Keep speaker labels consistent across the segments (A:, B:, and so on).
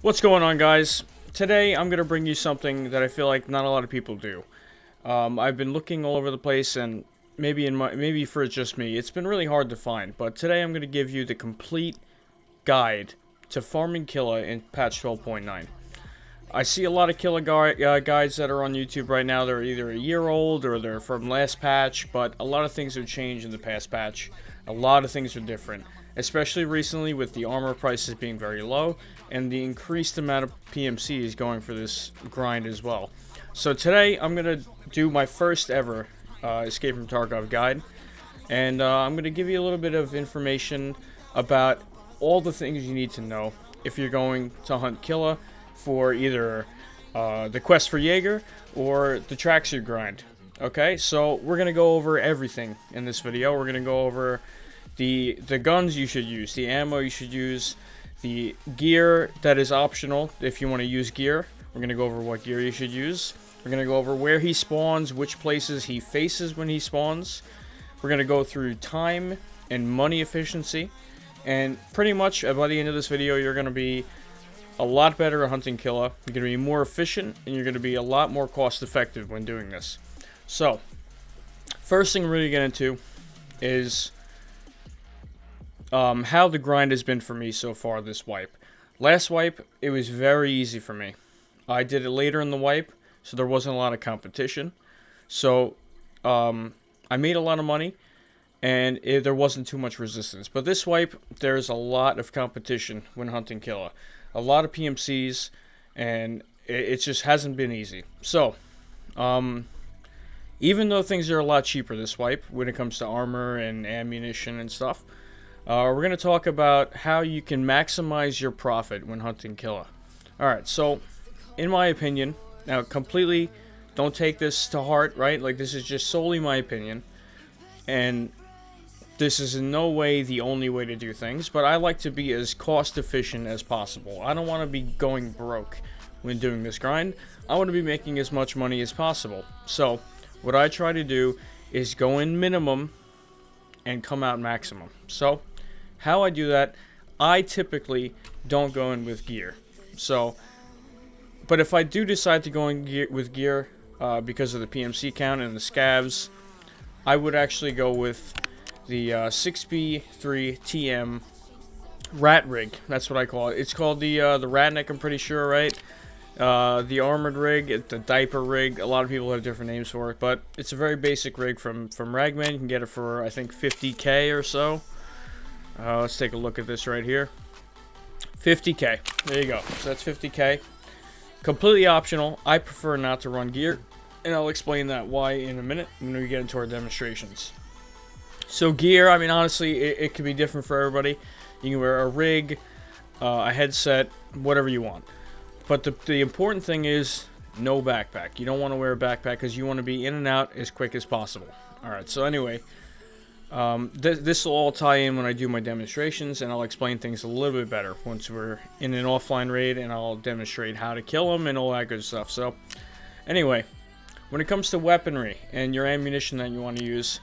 A: What's going on, guys? Today I'm going to bring you something that I feel like not a lot of people do. I've been looking all over the place, and maybe for just me, it's been really hard to find. But today I'm going to give you the complete guide to farming Killa in patch 12.9. I see a lot of Killa guides that are on YouTube right now. They're either a year old or they're from last patch, but a lot of things have changed in the past patch. A lot of things are different, especially recently with the armor prices being very low and the increased amount of PMCs going for this grind as well. So today I'm going to do my first ever Escape from Tarkov guide, and I'm going to give you a little bit of information about all the things you need to know if you're going to hunt Killa for either the quest for Jaeger or the tracksuit grind. Okay, so we're going to go over everything in this video. We're going to go over the guns you should use, the ammo you should use, the gear that is optional if you want to use gear. We're going to go over what gear you should use. We're going to go over where he spawns, which places he faces when he spawns. We're going to go through time and money efficiency. And pretty much by the end of this video, you're going to be a lot better at hunting Killa. You're going to be more efficient, and you're going to be a lot more cost effective when doing this. So, first thing we're going to get into is how the grind has been for me so far this wipe. Last wipe, it was very easy for me. I did it later in the wipe, so there wasn't a lot of competition. So, I made a lot of money, and there wasn't too much resistance. But this wipe, there's a lot of competition when hunting Killa. A lot of PMCs, and it just hasn't been easy. So, even though things are a lot cheaper this wipe when it comes to armor and ammunition and stuff, we're going to talk about how you can maximize your profit when hunting Killa. Alright, so, in my opinion, now completely don't take this to heart, right? Like, this is just solely my opinion, and this is in no way the only way to do things, but I like to be as cost efficient as possible. I don't want to be going broke when doing this grind. I want to be making as much money as possible. So, what I try to do is go in minimum and come out maximum. So, how I do that, I typically don't go in with gear. So, but if I do decide to go in with gear because of the PMC count and the scavs, I would actually go with the 6B3TM rat rig. That's what I call it. It's called the Ratnik, I'm pretty sure, right? The armored rig, the diaper rig. A lot of people have different names for it, but it's a very basic rig from Ragman. You can get it for, I think, 50K or so. Let's take a look at this right here. 50K. There you go. So that's 50K. Completely optional. I prefer not to run gear, and I'll explain that why in a minute when we get into our demonstrations. So gear, I mean, honestly, it can be different for everybody. You can wear a rig, a headset, whatever you want. But the important thing is no backpack. You don't want to wear a backpack because you want to be in and out as quick as possible. Alright, so anyway, this will all tie in when I do my demonstrations, and I'll explain things a little bit better once we're in an offline raid, and I'll demonstrate how to kill them and all that good stuff. So, anyway, when it comes to weaponry and your ammunition that you want to use,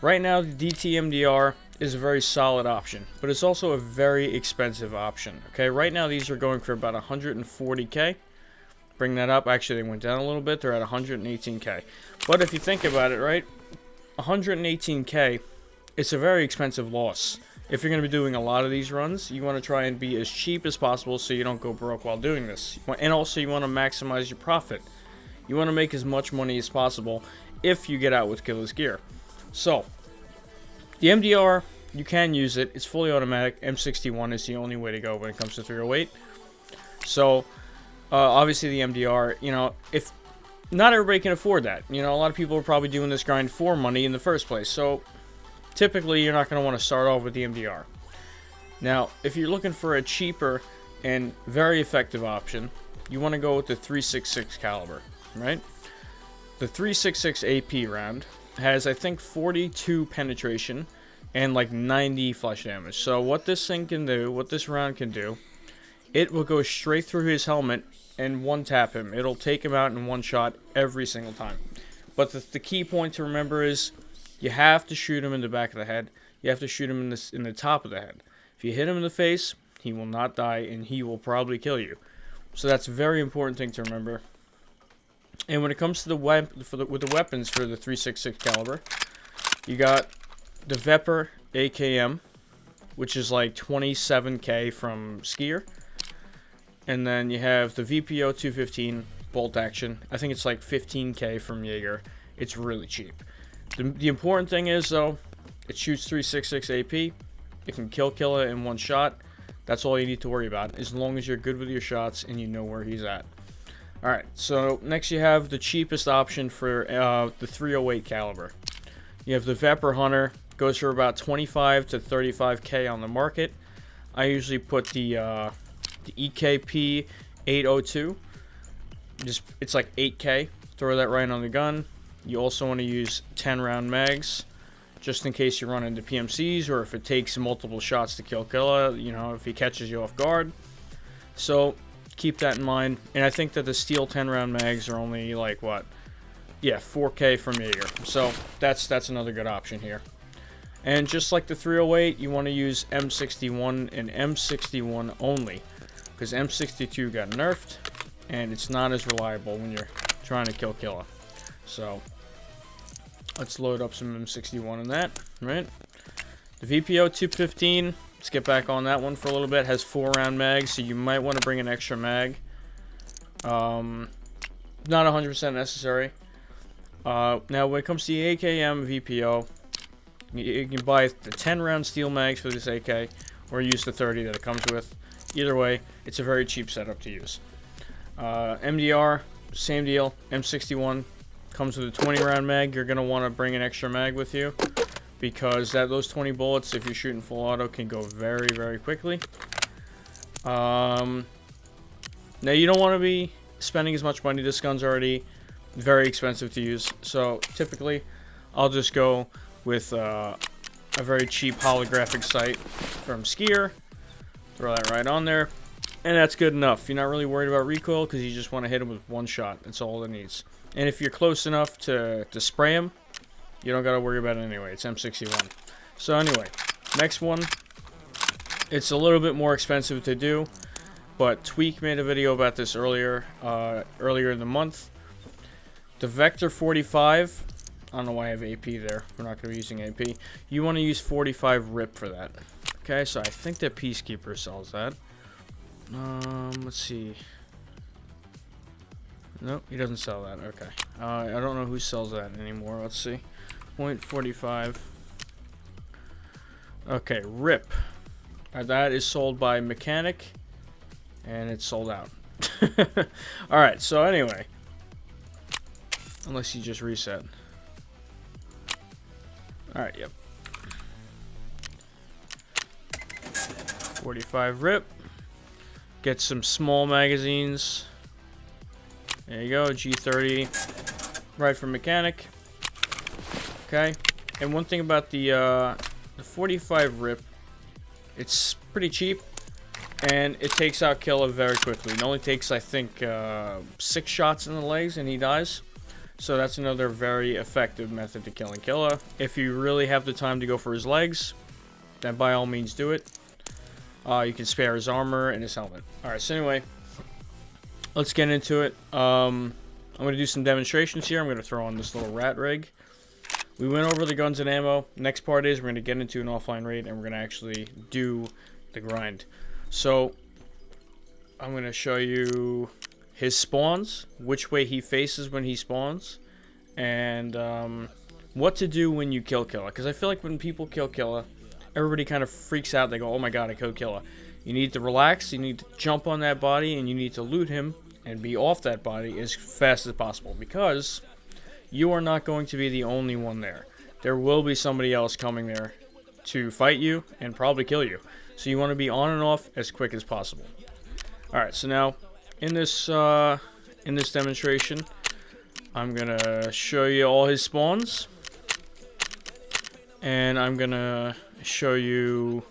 A: right now, the DTMDR is a very solid option, but it's also a very expensive option. Okay, right now these are going for about 140K. Bring that up. Actually, they went down a little bit. They're at 118K. But if you think about it, right, 118K, it's a very expensive loss. If you're going to be doing a lot of these runs, you want to try and be as cheap as possible so you don't go broke while doing this. And also, you want to maximize your profit. You want to make as much money as possible if you get out with Killa's gear. So, the MDR, you can use it. It's fully automatic. M61 is the only way to go when it comes to 308. So, obviously the MDR, you know, if not everybody can afford that. You know, a lot of people are probably doing this grind for money in the first place. So, typically you're not going to want to start off with the MDR. Now, if you're looking for a cheaper and very effective option, you want to go with the 366 caliber, right? The 366 AP round has, I think, 42 penetration and like 90 flesh damage. So what this thing can do, what this round can do, it will go straight through his helmet and one tap him. It'll take him out in one shot every single time. But the key point to remember is you have to shoot him in the back of the head. You have to shoot him in the top of the head. If you hit him in the face, he will not die and he will probably kill you. So that's a very important thing to remember. And when it comes to the with the weapons for the 3.66 caliber, you got the Vepr AKM, which is like 27k from Skier. And then you have the VPO 215 bolt action. I think it's like 15k from Jaeger. It's really cheap. The important thing is, though, it shoots 3.66 AP. It can kill Killa in one shot. That's all you need to worry about, as long as you're good with your shots and you know where he's at. Alright, so next you have the cheapest option for the 308 caliber. You have the Vepr Hunter. Goes for about 25 to 35k on the market. I usually put the EKP 802. It's like 8k. Throw that right on the gun. You also want to use 10 round mags, just in case you run into PMCs, or if it takes multiple shots to kill Killa, you know, if he catches you off guard. So keep that in mind. And I think that the steel 10 round mags are only like, what? Yeah, 4k from Jaeger. So that's another good option here. And just like the 308, you want to use M61 and M61 only, because M62 got nerfed and it's not as reliable when you're trying to kill Killa. So let's load up some M61 in that, right? The VPO 215, let's get back on that one for a little bit. Has 4 round mags, so you might want to bring an extra mag. Not 100% necessary. Now when it comes to the AKM VPO, you can buy the 10 round steel mags for this AK, or use the 30 that it comes with. Either way, it's a very cheap setup to use. MDR, same deal. M61 comes with a 20 round mag. You're going to want to bring an extra mag with you, because those 20 bullets, if you're shooting full auto, can go very, very quickly. Now you don't want to be spending as much money. This gun's already very expensive to use, so typically I'll just go with a very cheap holographic sight from Skier. Throw that right on there, and that's good enough. You're not really worried about recoil, because you just want to hit him with one shot. That's all it needs. And if you're close enough to spray him, you don't got to worry about it anyway. It's M61. So anyway, next one. It's a little bit more expensive to do, but Tweak made a video about this earlier in the month. The Vector 45. I don't know why I have AP there. We're not going to be using AP. You want to use 45 RIP for that. Okay, so I think that Peacekeeper sells that. Let's see. Nope, he doesn't sell that. Okay. I don't know who sells that anymore. Let's see. .45. Okay, RIP. That is sold by Mechanic, and it's sold out. Alright, so anyway. Unless you just reset. Alright, yep. 45 RIP. Get some small magazines. There you go, G30, right from Mechanic. Okay, and one thing about the 45 RIP, it's pretty cheap, and it takes out Killa very quickly. It only takes, I think, 6 shots in the legs, and he dies. So that's another very effective method to killing Killa. If you really have the time to go for his legs, then by all means do it. You can spare his armor and his helmet. Alright, so anyway, let's get into it. I'm going to do some demonstrations here. I'm going to throw on this little rat rig. We went over the guns and ammo. Next part is we're going to get into an offline raid, and we're going to actually do the grind. So, I'm going to show you his spawns, which way he faces when he spawns, and what to do when you kill Killa. Because I feel like when people kill Killa, everybody kind of freaks out. They go, oh my god, I killed Killa. You need to relax, you need to jump on that body, and you need to loot him and be off that body as fast as possible, because you are not going to be the only one there. There will be somebody else coming there to fight you and probably kill you. So you want to be on and off as quick as possible. Alright, so now in this demonstration, I'm gonna show you all his spawns, and I'm gonna show you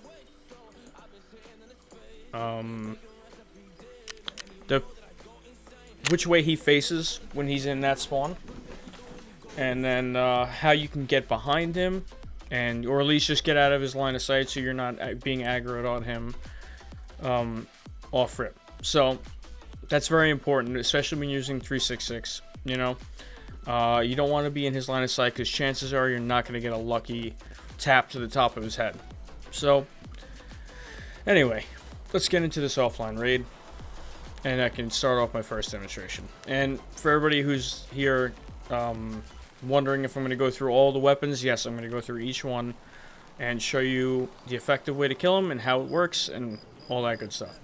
A: which way he faces when he's in that spawn, and then how you can get behind him, or at least just get out of his line of sight so you're not being aggroed on him off rip. So That's very important, especially when you're using 366, you know. You don't want to be in his line of sight because chances are you're not going to get a lucky tap to the top of his head. So, anyway, let's get into this offline raid. And I can start off my first demonstration. And for everybody who's here wondering if I'm going to go through all the weapons, yes, I'm going to go through each one and show you the effective way to kill him and how it works and all that good stuff.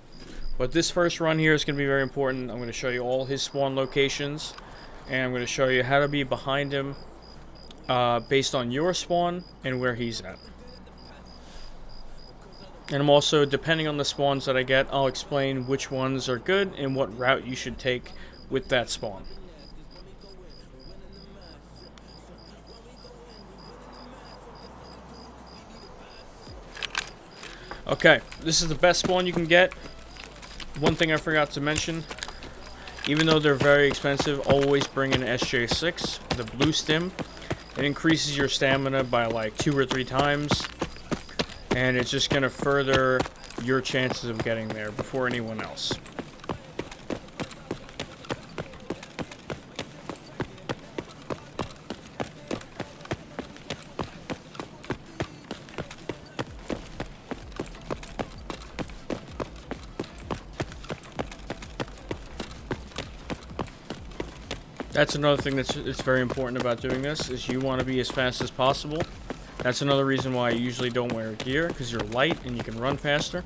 A: But this first run here is going to be very important. I'm going to show you all his spawn locations, and I'm going to show you how to be behind him based on your spawn and where he's at. And I'm also, depending on the spawns that I get, I'll explain which ones are good and what route you should take with that spawn. Okay, this is the best spawn you can get. One thing I forgot to mention, even though they're very expensive, always bring an SJ6, the blue stim. It increases your stamina by like 2 or 3 times. And it's just going to further your chances of getting there before anyone else. That's another thing that's very important about doing this, is you want to be as fast as possible. That's another reason why I usually don't wear gear, because you're light and you can run faster.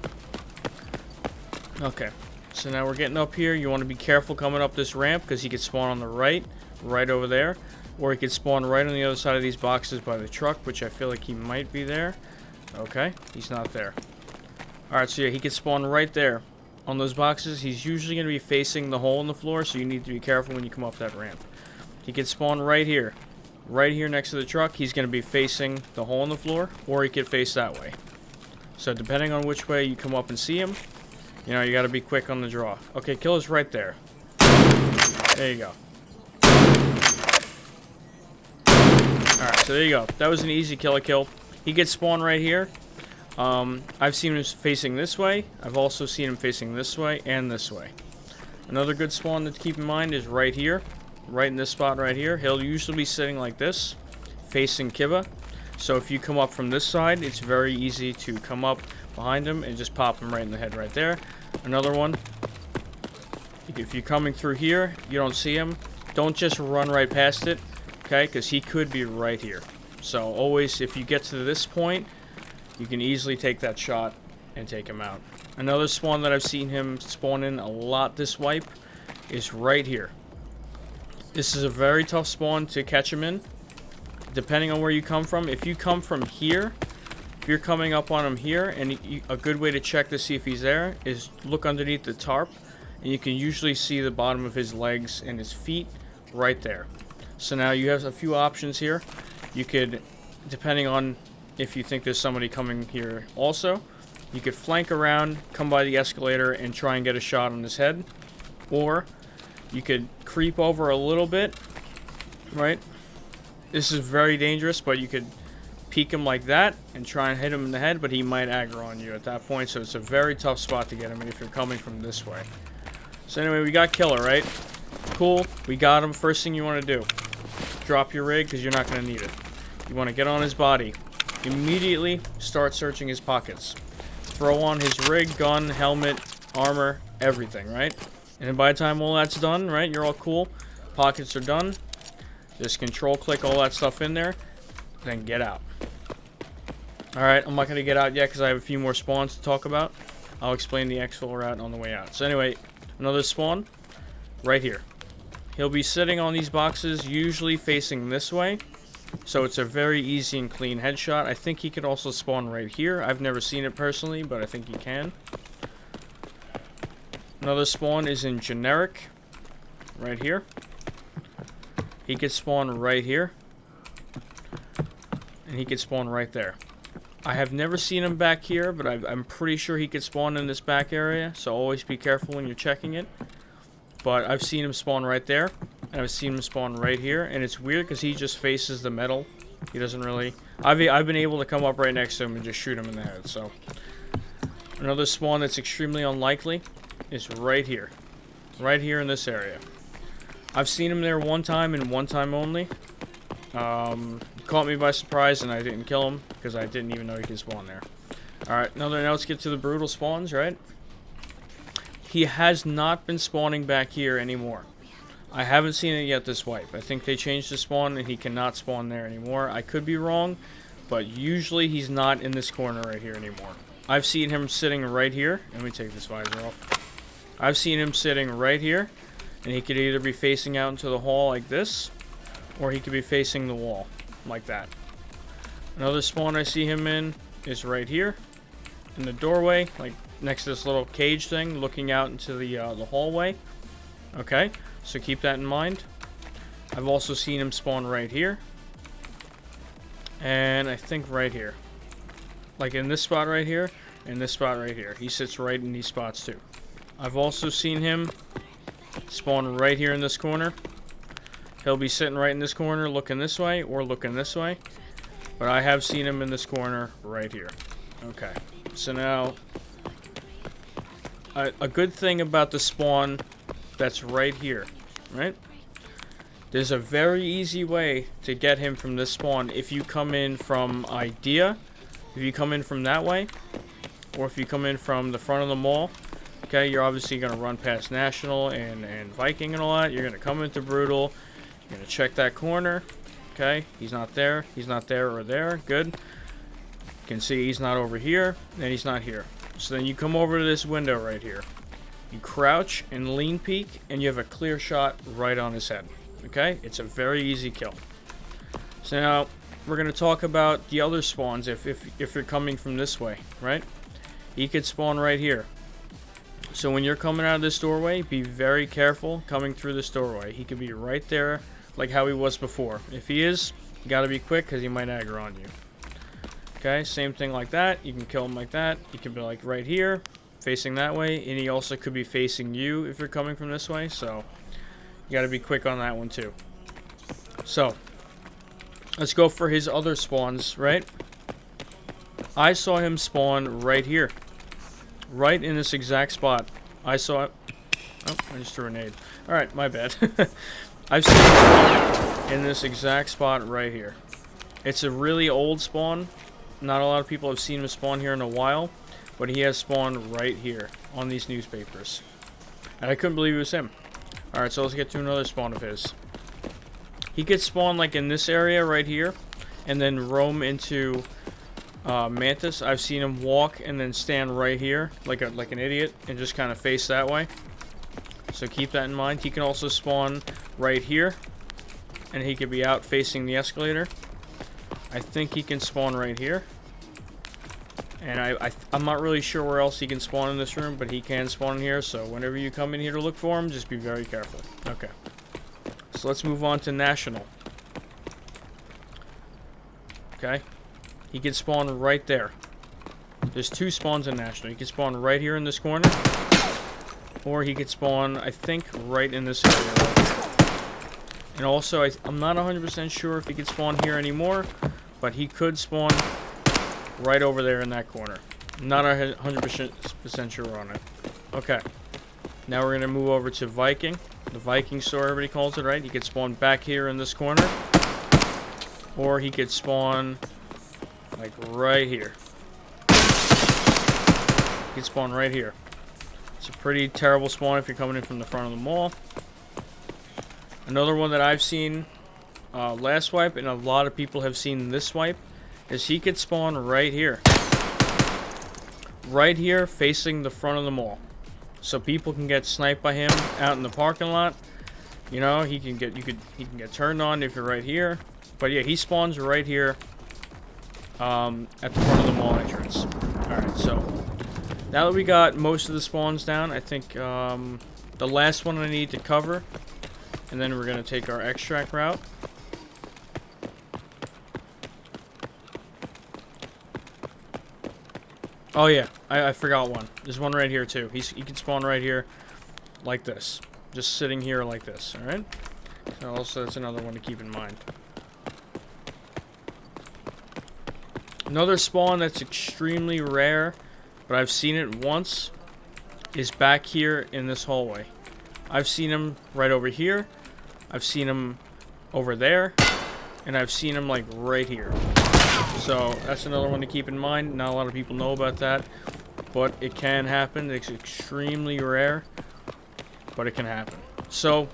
A: Okay, so now we're getting up here. You want to be careful coming up this ramp, because he could spawn on the right over there. Or he could spawn right on the other side of these boxes by the truck, which I feel like he might be there. Okay, he's not there. Alright, so yeah, he could spawn right there on those boxes. He's usually going to be facing the hole in the floor, so you need to be careful when you come up that ramp. He could spawn right here. Right here next to the truck. He's going to be facing the hole in the floor, or he could face that way. So depending on which way you come up and see him, you know, you got to be quick on the draw. Okay, Killa's right there. There you go. Alright, so there you go. That was an easy Killa kill. He gets spawned right here. I've seen him facing this way. I've also seen him facing this way and this way. Another good spawn to keep in mind is right here. Right in this spot right here. He'll usually be sitting like this, facing Killa. So if you come up from this side, it's very easy to come up behind him and just pop him right in the head right there. Another one. If you're coming through here, you don't see him, don't just run right past it, okay? Because he could be right here. So always, if you get to this point, you can easily take that shot and take him out. Another spawn that I've seen him spawn in a lot this wipe is right here. This is a very tough spawn to catch him in, depending on where you come from. If you come from here, if you're coming up on him here, and a good way to check to see if he's there is look underneath the tarp, and you can usually see the bottom of his legs and his feet right there. So now you have a few options here. You could, depending on if you think there's somebody coming here also, you could flank around, come by the escalator, and try and get a shot on his head. Or you could creep over a little bit, right? This is very dangerous, but you could peek him like that and try and hit him in the head, but he might aggro on you at that point, so it's a very tough spot to get him in if you're coming from this way. So anyway, we got Killa, right? Cool, we got him. First thing you want to do, drop your rig, because you're not going to need it. You want to get on his body. Immediately start searching his pockets. Throw on his rig, gun, helmet, armor, everything, right? And then by the time all that's done, right, you're all cool, pockets are done, just control click all that stuff in there, then get out. Alright, I'm not going to get out yet because I have a few more spawns to talk about. I'll explain the exfil route on the way out. So anyway, another spawn, right here. He'll be sitting on these boxes, usually facing this way, so it's a very easy and clean headshot. I think he could also spawn right here. I've never seen it personally, but I think he can. Another spawn is in generic, right here. He could spawn right here, and he could spawn right there. I have never seen him back here, but I'm pretty sure he could spawn in this back area, so always be careful when you're checking it. But I've seen him spawn right there, and I've seen him spawn right here, and it's weird because he just faces the metal. He doesn't really... I've been able to come up right next to him and just shoot him in the head, so... Another spawn that's extremely unlikely is right here. right here in this area. I've seen him there one time and one time only. Caught me by surprise and I didn't kill him because I didn't even know he could spawn there. Alright, now let's get to the brutal spawns, right? He has not been spawning back here anymore. I haven't seen it yet this wipe. I think they changed the spawn and he cannot spawn there anymore. I could be wrong, but usually he's not in this corner right here anymore. I've seen him sitting right here. Let me take this visor off. I've seen him sitting right here, and he could either be facing out into the hall like this, or he could be facing the wall like that. Another spawn I see him in is right here in the doorway, like next to this little cage thing, looking out into the hallway. Okay, so keep that in mind. I've also seen him spawn right here, and I think right here, like in this spot right here, and this spot right here. He sits right in these spots too. I've also seen him spawn right here in this corner. He'll be sitting right in this corner, looking this way or looking this way. But I have seen him in this corner right here. Okay, so now a good thing about the spawn that's right here, right? There's a very easy way to get him from this spawn if you come in from Idea, if you come in from that way, or if you come in from the front of the mall. Okay, you're obviously going to run past National and Viking and all that. You're going to come into Brutal. You're going to check that corner. Okay, he's not there. He's not there or there. Good. You can see he's not over here, and he's not here. So then you come over to this window right here. You crouch and lean peek, and you have a clear shot right on his head. Okay, it's a very easy kill. So now we're going to talk about the other spawns if you're coming from this way, right? He could spawn right here. So when you're coming out of this doorway, be very careful coming through this doorway. He could be right there like how he was before. If he is, you got to be quick because he might aggro on you. Okay, same thing like that. You can kill him like that. He could be like right here, facing that way, and he also could be facing you if you're coming from this way. So you got to be quick on that one too. So let's go for his other spawns, right? I saw him spawn right here. Right in this exact spot. I saw it. Oh, I just threw a nade. Alright, my bad. I've seen him in this exact spot right here. It's a really old spawn. Not a lot of people have seen him spawn here in a while. But he has spawned right here on these newspapers. And I couldn't believe it was him. Alright, so let's get to another spawn of his. He could spawn like in this area right here. And then roam into Mantis. I've seen him walk and then stand right here like an idiot and just kind of face that way. So keep that in mind. He can also spawn right here, and he could be out facing the escalator. I think he can spawn right here, and I'm not really sure where else he can spawn in this room, but he can spawn in here. So whenever you come in here to look for him, just be very careful. Okay, so let's move on to National. Okay, he can spawn right there. There's two spawns in National. He can spawn right here in this corner, or he could spawn, I think, right in this area. And also, I'm not 100% sure if he could spawn here anymore, but he could spawn right over there in that corner. Not 100% sure on it. Okay. Now we're going to move over to Viking. The Viking store, everybody calls it, right? He could spawn back here in this corner. Or he could spawn, like, right here. He could spawn right here. It's a pretty terrible spawn if you're coming in from the front of the mall. Another one that I've seen last wipe, and a lot of people have seen this wipe, is he could spawn right here. Right here, facing the front of the mall. So people can get sniped by him out in the parking lot. You know, he can get turned on if you're right here. But yeah, he spawns right here at the front of the mall entrance. Alright, so now that we got most of the spawns down, I think the last one I need to cover, and then we're going to take our extract route. Oh yeah, I forgot one. There's one right here too. He can spawn right here like this. Just sitting here like this, alright? So also that's another one to keep in mind. Another spawn that's extremely rare, but I've seen it once, is back here in this hallway. I've seen them right over here. I've seen them over there. And I've seen them like right here. So that's another one to keep in mind. Not a lot of people know about that. But it can happen. It's extremely rare. But it can happen. So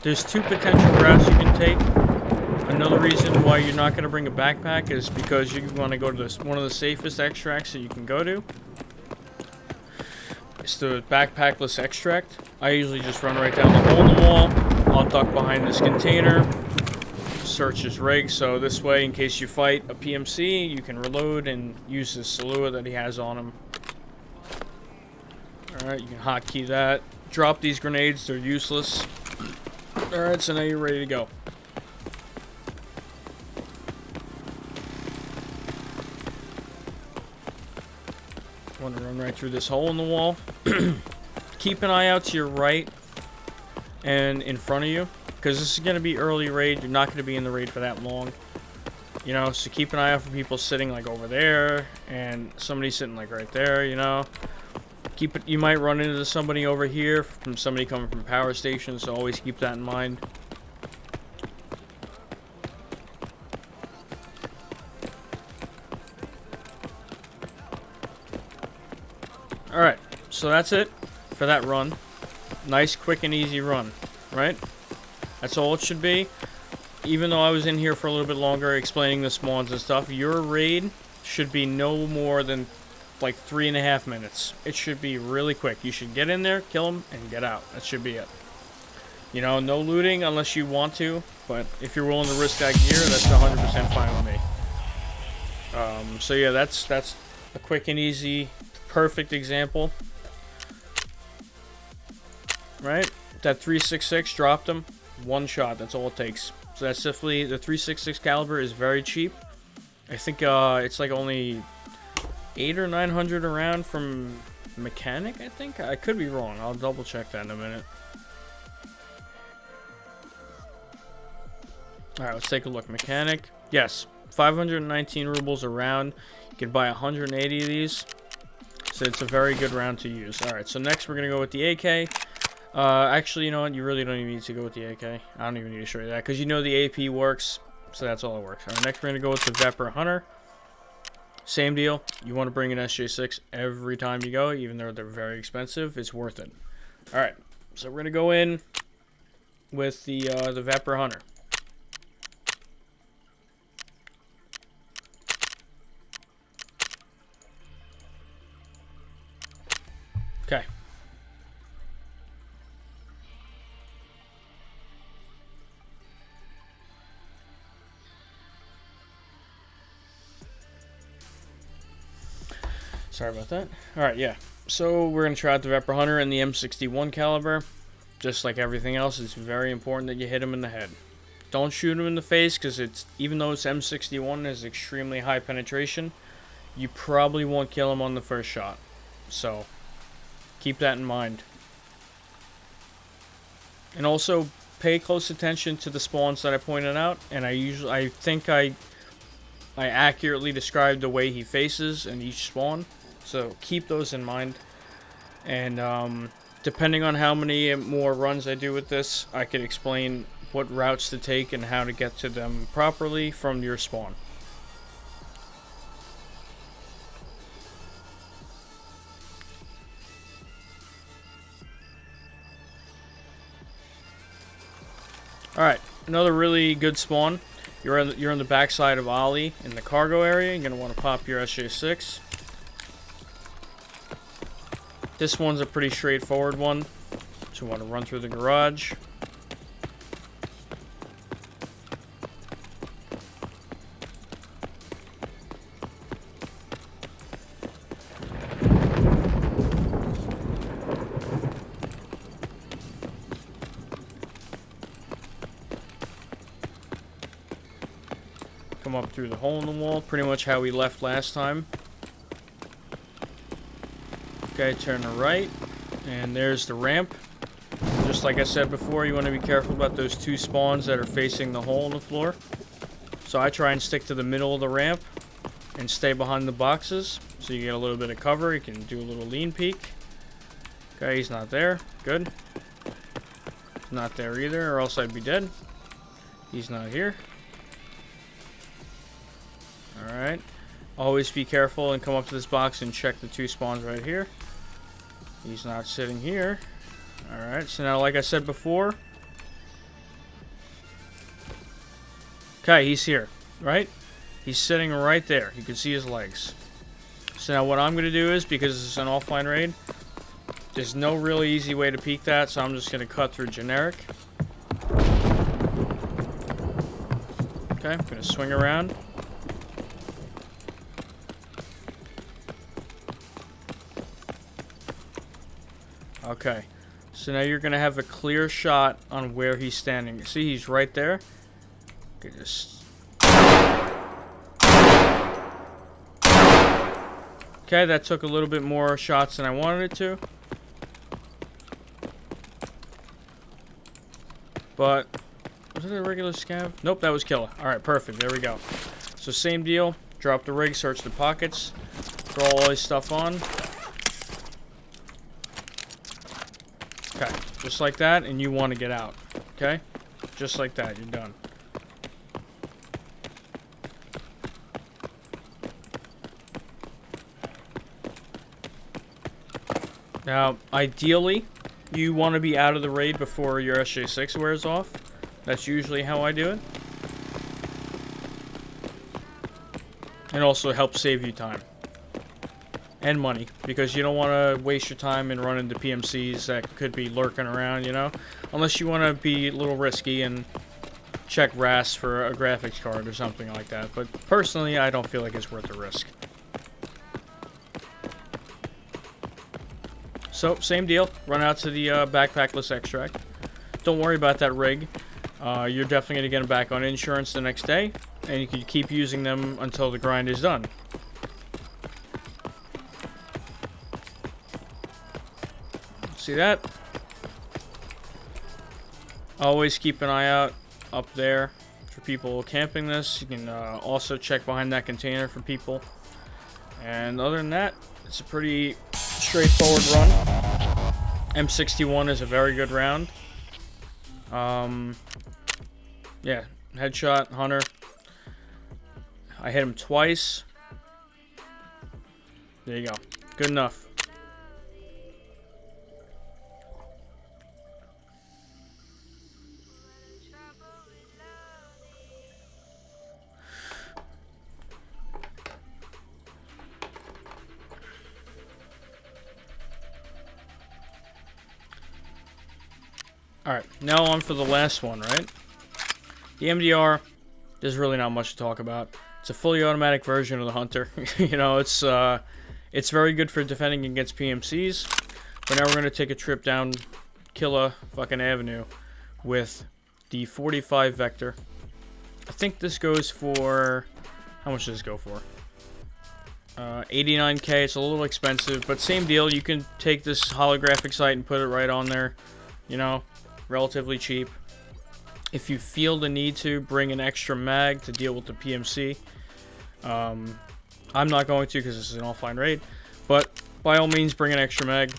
A: there's two potential routes you can take. Another reason why you're not going to bring a backpack is because you want to go to one of the safest extracts that you can go to. It's the backpackless extract. I usually just run right down the hole in the wall. I'll duck behind this container. Search his rig, so this way, in case you fight a PMC, you can reload and use this Salua that he has on him. Alright, you can hotkey that. Drop these grenades, they're useless. Alright, so now you're ready to go. Want to run right through this hole in the wall. Keep an eye out to your right and in front of you, because this is going to be early raid. You're not going to be in the raid for that long, you know, so keep an eye out for people sitting like over there and somebody sitting like right there, you know. Keep it. You might run into somebody over here from somebody coming from power station, so always keep that in mind. Alright, so that's it for that run. Nice, quick, and easy run, right? That's all it should be. Even though I was in here for a little bit longer explaining the spawns and stuff, your raid should be no more than like 3.5 minutes. It should be really quick. You should get in there, kill them, and get out. That should be it. You know, no looting unless you want to, but if you're willing to risk that gear, that's 100% fine with me. So yeah, that's a quick and easy, perfect example. Right? That 3.66 dropped him. One shot, that's all it takes. So that's definitely, the 3.66 caliber is very cheap. I think it's like only 800 or 900 around from Mechanic, I think. I could be wrong. I'll double check that in a minute. Alright, let's take a look. Mechanic. Yes, 519 rubles a round. You can buy 180 of these. So it's a very good round to use. Alright, so next we're going to go with the AK. Actually, you know what? You really don't even need to go with the AK. I don't even need to show you that, because you know the AP works, so that's all it works. Alright, next we're going to go with the Vepr Hunter. Same deal. You want to bring an SJ6 every time you go, even though they're very expensive. It's worth it. Alright, so we're going to go in with the Vepr Hunter. Okay. Sorry about that. Alright, yeah. So we're going to try out the Vepr Hunter and the M61 caliber. Just like everything else, it's very important that you hit him in the head. Don't shoot him in the face, because it's, even though it's M61 is extremely high penetration, you probably won't kill him on the first shot. So keep that in mind. And also pay close attention to the spawns that I pointed out, and I think I accurately described the way he faces in each spawn. So keep those in mind. And depending on how many more runs I do with this, I can explain what routes to take and how to get to them properly from your spawn. Alright, another really good spawn. You're on the backside of Ollie in the cargo area. You're going to want to pop your SJ6. This one's a pretty straightforward one. So you want to run through the garage. Come up through the hole in the wall, pretty much how we left last time. Okay, turn to right, and there's the ramp. Just like I said before, you want to be careful about those two spawns that are facing the hole in the floor. So I try and stick to the middle of the ramp and stay behind the boxes, so you get a little bit of cover. You can do a little lean peek. Okay, he's not there. Good. not there either, or else I'd be dead. He's not here. Alright. Always be careful and come up to this box and check the 2 spawns right here. He's not sitting here. Alright, so now like I said before. Okay, he's here, right? He's sitting right there. You can see his legs. So now what I'm going to do is, because this is an offline raid, there's no really easy way to peek that, so I'm just going to cut through generic. Okay, I'm going to swing around. Okay, so now you're going to have a clear shot on where he's standing. See, he's right there. Okay, just... Okay, that took a little bit more shots than I wanted it to. But, was it a regular scav? Nope, that was Killa. Alright, perfect. There we go. So same deal. Drop the rig, search the pockets. Throw all his stuff on. Okay, just like that, and you want to get out. Okay? Just like that, you're done. Now, ideally, you want to be out of the raid before your SJ6 wears off. That's usually how I do it. And also helps save you time. And money, because you don't want to waste your time and run into PMCs that could be lurking around, you know? Unless you want to be a little risky and check RAS for a graphics card or something like that. But personally, I don't feel like it's worth the risk. So, same deal. Run out to the backpackless extract. Don't worry about that rig. You're definitely going to get them back on insurance the next day. And you can keep using them until the grind is done. See that? Always keep an eye out up there for people camping this. You can also check behind that container for people. And other than that, it's a pretty straightforward run. M61 is a very good round. Yeah, headshot, hunter. I hit him twice. There you go. Good enough. Alright, now on for the last one, right? The MDR, there's really not much to talk about. It's a fully automatic version of the Hunter. You know, it's very good for defending against PMCs. But now we're going to take a trip down Killa fucking Avenue with the 45 Vector. I think this goes for... How much does this go for? 89k. It's a little expensive, but same deal. You can take this holographic sight and put it right on there. You know, relatively cheap. If you feel the need to, bring an extra mag to deal with the PMC. I'm not going to because this is an offline raid, but by all means bring an extra mag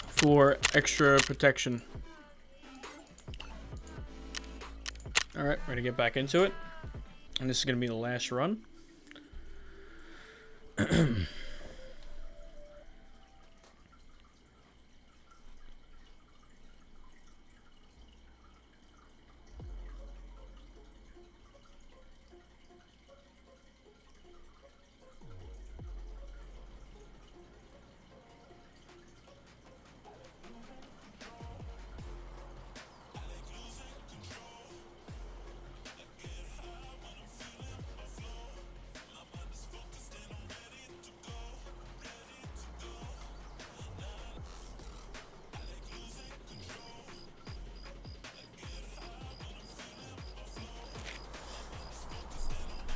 A: for extra protection. Alright, we're going to get back into it. And this is going to be the last run.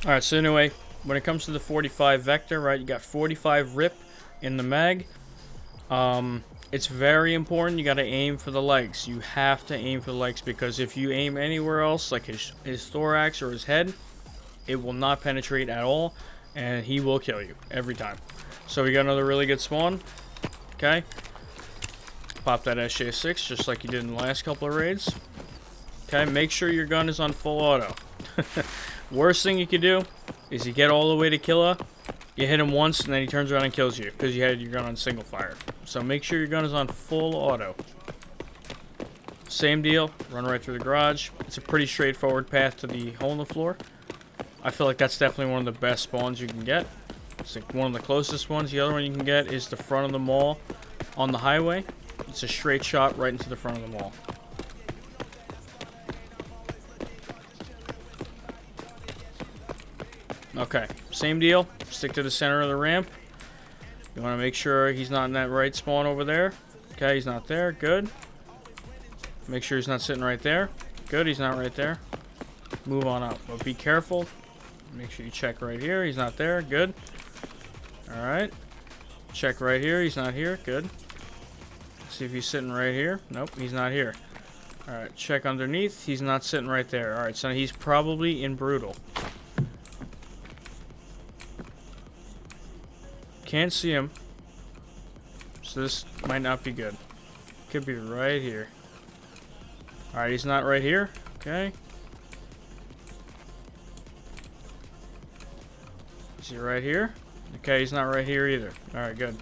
A: Alright, so anyway, when it comes to the 45 Vector, right, you got 45 RIP in the mag. It's very important, you got to aim for the legs. You have to aim for the legs, because if you aim anywhere else, like his thorax or his head, it will not penetrate at all, and he will kill you every time. So we got another really good spawn. Okay. pop that SJ6 just like you did in the last couple of raids. Okay, make sure your gun is on full auto. Worst thing you could do is you get all the way to Killa, you hit him once, and then he turns around and kills you because you had your gun on single fire. So make sure your gun is on full auto. Same deal, run right through the garage. It's a pretty straightforward path to the hole in the floor. I feel like that's definitely one of the best spawns you can get. It's like one of the closest ones. The other one you can get is the front of the mall on the highway. It's a straight shot right into the front of the mall. Okay, same deal. Stick to the center of the ramp. You want to make sure he's not in that right spawn over there. Okay, he's not there. Good. Make sure he's not sitting right there. Good, he's not right there. Move on up. But be careful. Make sure you check right here. He's not there. Good. Alright. Check right here. He's not here. Good. See if he's sitting right here. Nope, he's not here. Alright, check underneath. He's not sitting right there. Alright, so he's probably in Brutal. Can't see him. So this might not be good. Could be right here. Alright, he's not right here. Okay. Is he right here? Okay, he's not right here either. Alright, good.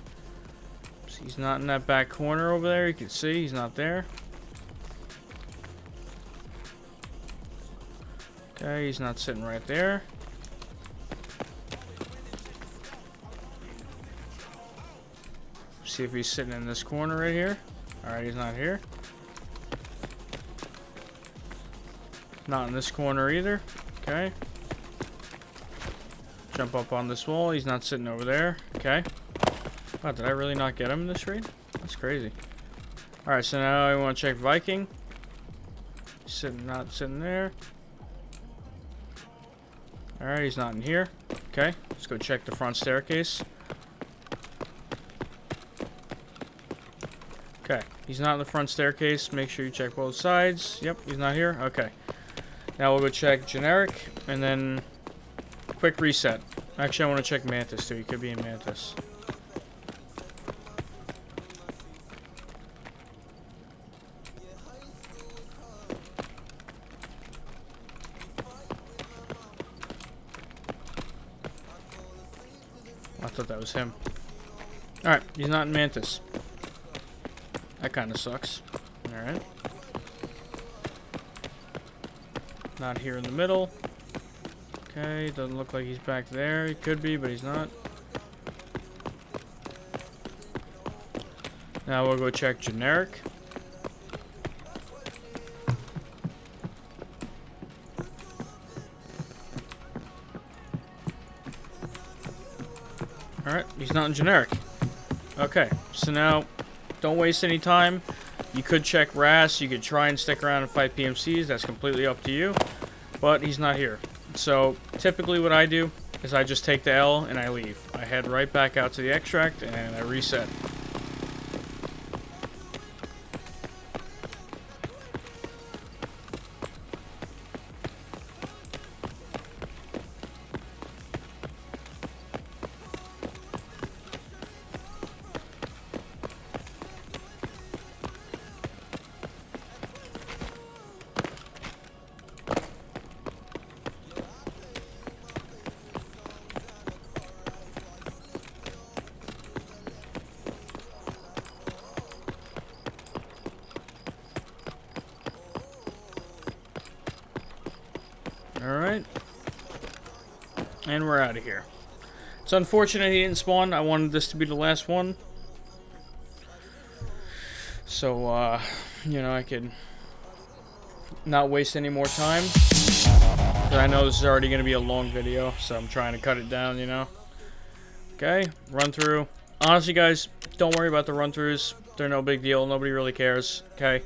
A: So he's not in that back corner over there. You can see he's not there. Okay, he's not sitting right there. See if he's sitting in this corner right here. Alright, he's not here. Not in this corner either. Okay. Jump up on this wall. He's not sitting over there. Okay. Wow, did I really not get him in this raid? That's crazy. Alright, so now I want to check Viking. Not sitting there. Alright, he's not in here. Okay, let's go check the front staircase. Okay, he's not in the front staircase. Make sure you check both sides. Yep, he's not here. Okay. Now we'll go check generic, and then quick reset. Actually, I want to check Mantis too. He could be in Mantis. I thought that was him. Alright, he's not in Mantis. That kind of sucks. Alright. Not here in the middle. Okay, doesn't look like he's back there. He could be, but he's not. Now we'll go check generic. Alright, he's not in generic. Okay, so now don't waste any time. You could check RAS, you could try and stick around and fight PMCs, that's completely up to you. But he's not here. So typically what I do is I just take the L and I leave. I head right back out to the extract and I reset. Alright. And we're out of here. It's unfortunate he didn't spawn. I wanted this to be the last one. So, you know, I could not waste any more time. But I know this is already going to be a long video, so I'm trying to cut it down, you know. Okay, run through. Honestly, guys, don't worry about the run-throughs. They're no big deal. Nobody really cares, okay?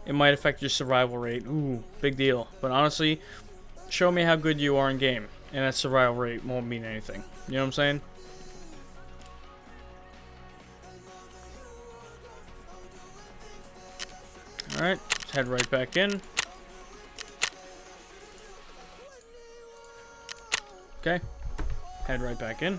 A: It might affect your survival rate. Ooh, big deal. But honestly, show me how good you are in game, and that survival rate won't mean anything. You know what I'm saying? Alright, let's head right back in. Okay, head right back in.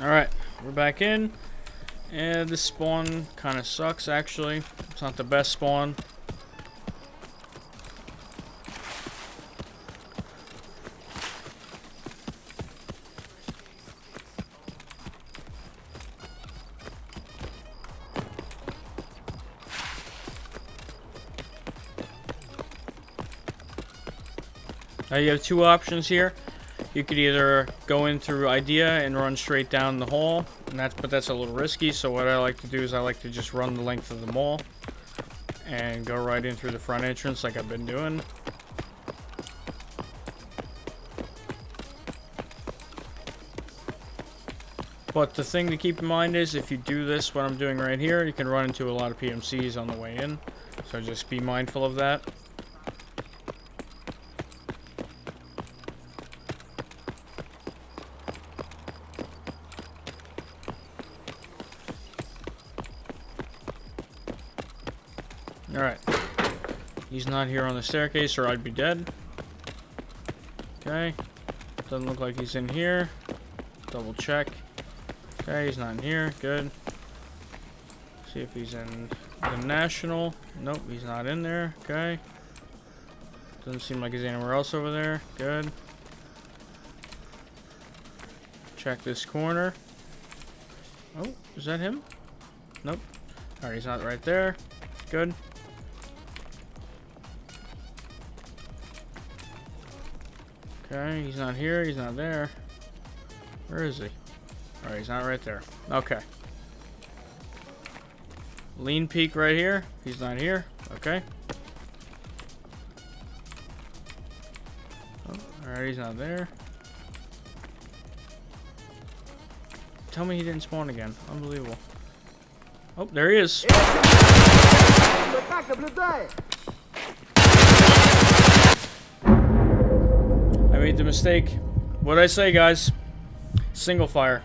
A: Alright, we're back in. And this spawn kind of sucks, actually. It's not the best spawn. Now you have two options here. You could either go in through Idea and run straight down the hall, and that's a little risky. So what I like to do is I like to just run the length of the mall and go right in through the front entrance like I've been doing. But the thing to keep in mind is if you do this, what I'm doing right here, you can run into a lot of PMCs on the way in. So just be mindful of that. Alright. He's not here on the staircase or I'd be dead. Okay. Doesn't look like he's in here. Double check. Okay, he's not in here. Good. See if he's in the National. Nope, he's not in there. Okay. Doesn't seem like he's anywhere else over there. Good. Check this corner. Oh, is that him? Nope. Alright, he's not right there. Good. Okay, he's not here, he's not there. Where is he? Alright, he's not right there. Okay. Lean peak right here. He's not here. Okay. Oh, alright, he's not there. Tell me he didn't spawn again. Unbelievable. Oh, there he is. I made the mistake. What'd I say, guys? Single fire.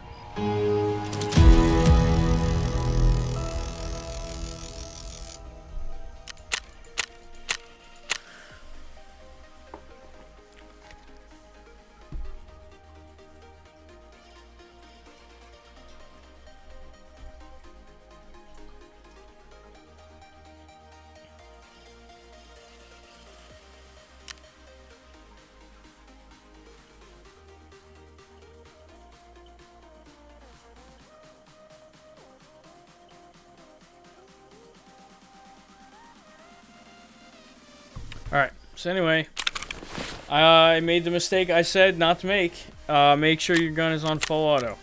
A: Alright, so anyway, I made the mistake I said not to make. Make sure your gun is on full auto.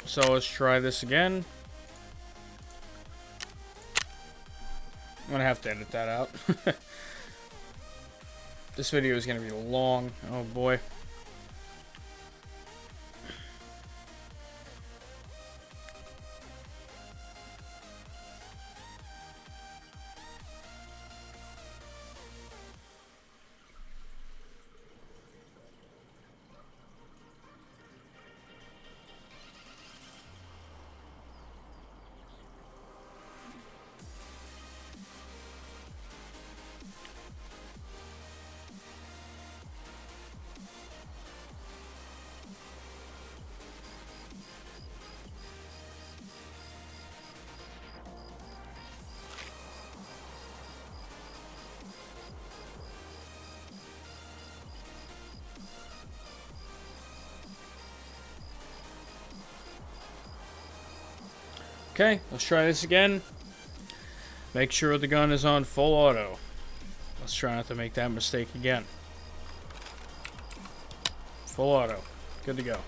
A: So let's try this again. I'm gonna have to edit that out. This video is gonna be long. Oh boy. Okay, let's try this again. Make sure the gun is on full auto. Let's try not to make that mistake again. Full auto. Good to go.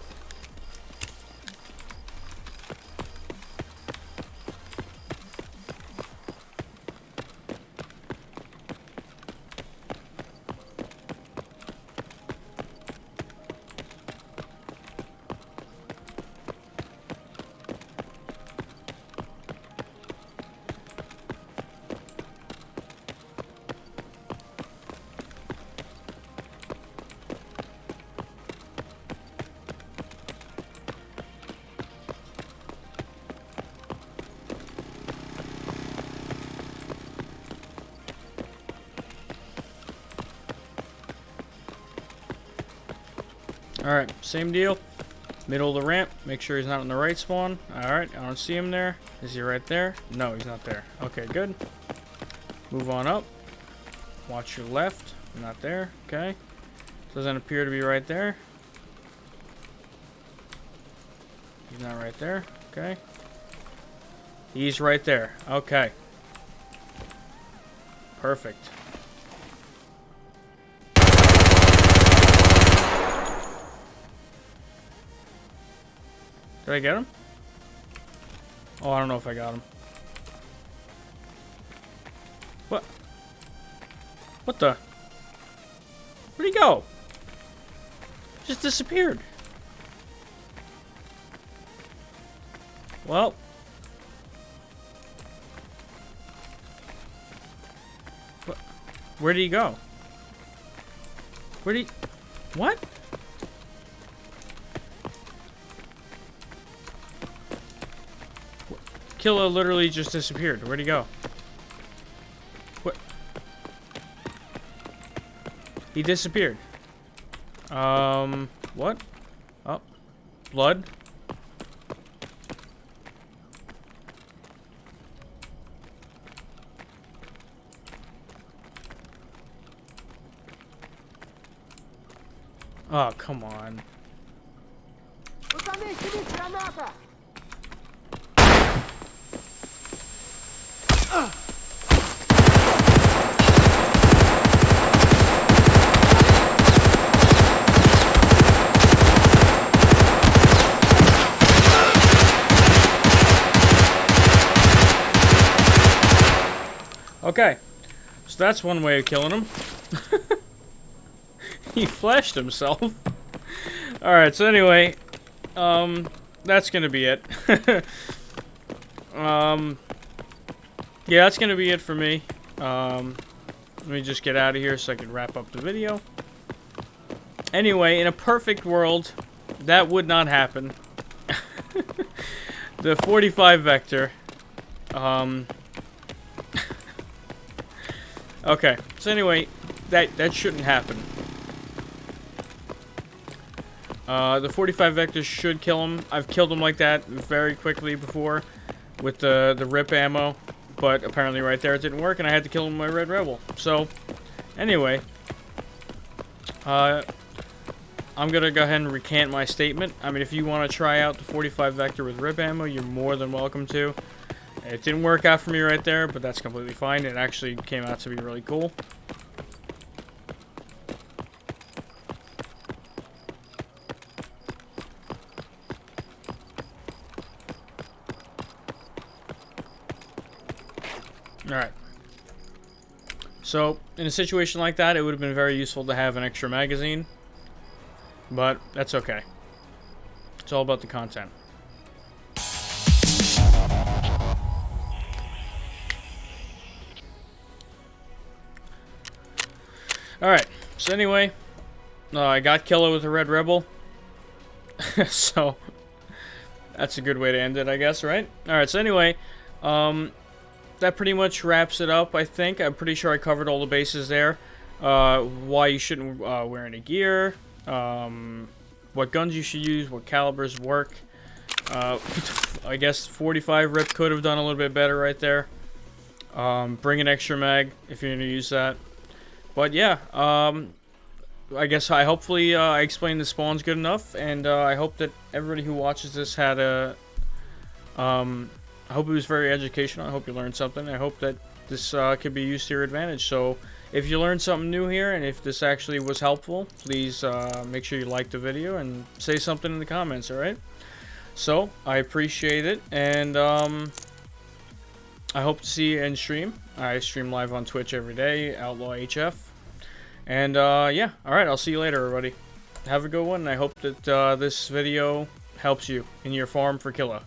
A: Alright, same deal. Middle of the ramp. Make sure he's not in the right spawn. Alright, I don't see him there. Is he right there? No, he's not there. Okay, good. Move on up. Watch your left. Not there. Okay. Doesn't appear to be right there. He's not right there. Okay. He's right there. Okay. Perfect. Did I get him? Oh, I don't know if I got him. What? What the? Where'd he go? Just disappeared. Well. What? Where did he go? Where did he... What? Killa literally just disappeared. Where'd he go? What? He disappeared. What? Oh. Blood? Oh, come on. Okay, so that's one way of killing him. He flashed himself. Alright, so anyway, that's gonna be it. Yeah, that's gonna be it for me. Let me just get out of here so I can wrap up the video. Anyway, in a perfect world, that would not happen. The 45 vector, okay, so anyway, that shouldn't happen. The 45 vectors should kill him. I've killed him like that very quickly before with the rip ammo, but apparently right there it didn't work, and I had to kill him with my Red Rebel. So, anyway, I'm gonna go ahead and recant my statement. I mean, if you want to try out the 45 vector with rip ammo, you're more than welcome to. It didn't work out for me right there, but that's completely fine. It actually came out to be really cool. Alright. So, in a situation like that, it would have been very useful to have an extra magazine. But, that's okay. It's all about the content. Alright, so anyway, I got Killa with a Red Rebel. So, that's a good way to end it, I guess, right? Alright, so anyway, that pretty much wraps it up, I think. I'm pretty sure I covered all the bases there. Why you shouldn't wear any gear, what guns you should use, what calibers work. I guess 45 rip could have done a little bit better right there. Bring an extra mag if you're going to use that. But yeah, I guess hopefully I explained the spawns good enough, and I hope that everybody who watches this had a... I hope it was very educational. I hope you learned something. I hope that this could be used to your advantage. So if you learned something new here, and if this actually was helpful, please make sure you like the video and say something in the comments, alright? So, I appreciate it, and I hope to see you in stream. I stream live on Twitch every day, Outlaw HF. And yeah, alright, I'll see you later, everybody. Have a good one, and I hope that this video helps you in your farm for Killa.